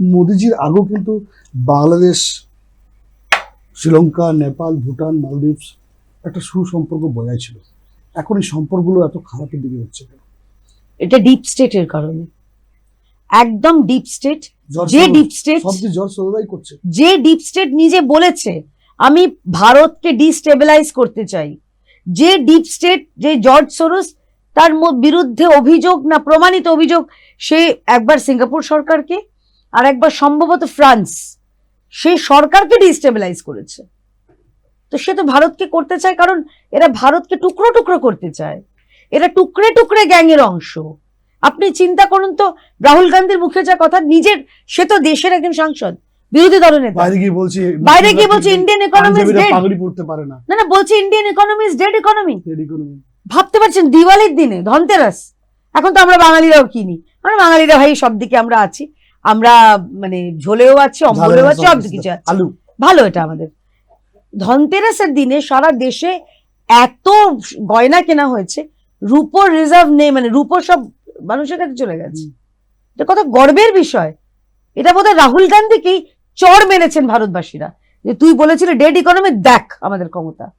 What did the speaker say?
মোদিজির আগেও কিন্তু বাংলাদেশ, শ্রীলঙ্কা, নেপাল, ভুটান, মালদ্বীপ একটা সুসম্পর্ক বজায় ছিল। এখন এই সম্পর্কগুলো এত খারাপের দিকে হচ্ছে কেন? এটা ডিপ স্টেটের কারণে, একদম ডিপ স্টেট। জর্জ যে সোরোস- ডিপ স্টেট, সবচেয়ে জর্জ সোরোসই করছে। যে ডিপ স্টেট নিজে বলেছে আমি ভারতকে ডিস্টেবিলাইজ করতে চাই, যে ডিপ স্টেট, যে জর্জ সোরোস, তার বিরুদ্ধে অভিযোগ না প্রমাণিত অভিযোগ, সে একবার সিঙ্গাপুর সরকারকে আর একবার সম্ভবত ফ্রান্স, সেই সরকারকে ডিস্টেবিলাইজ করেছে। তো সে তো ভারতকে করতে চায়, কারণ এরা ভারতকে টুকরো টুকরো করতে চায়, এরা টুকরে টুকরে গ্যাংয়ের অংশ। আপনি চিন্তা করুন তো, রাহুল গান্ধীর মুখে যা কথা, নিজের, সে তো দেশের একজন সাংসদ, বিরোধী দলনেতা, বাইরে গিয়ে বলছি ইন্ডিয়ান ইকোনমি ইজ ডেড। পাগড়ি পড়তে পারে না। না বলছে Indian economy is dead economy. Dead economy। ভাবতে পারছেন, দিওয়ালির দিনে, ধনতেরাস, এখন তো আমরা বাঙালিরাও কিনি, আমরা বাঙালিরা ভাই সব দিকে আমরা আছি, আমরা মানে ঝোলেও আছি, অম্বলেও আছি, সব দিকে আছি, আলু ভালো এটা আমাদের। ধনতেরাসের দিনে সারা দেশে এত গয়না কেনা হয়েছে, রূপোর রিজার্ভ নেই, মানে রূপো সব মানুষের কাছে চলে গেছে। এটা কত গর্বের বিষয়। এটা বোধহয় রাহুল গান্ধীকেই চড় মেরেছেন ভারতবাসীরা, যে তুই বলেছিলি ডেড ইকোনমি, দেখ আমাদের ক্ষমতা।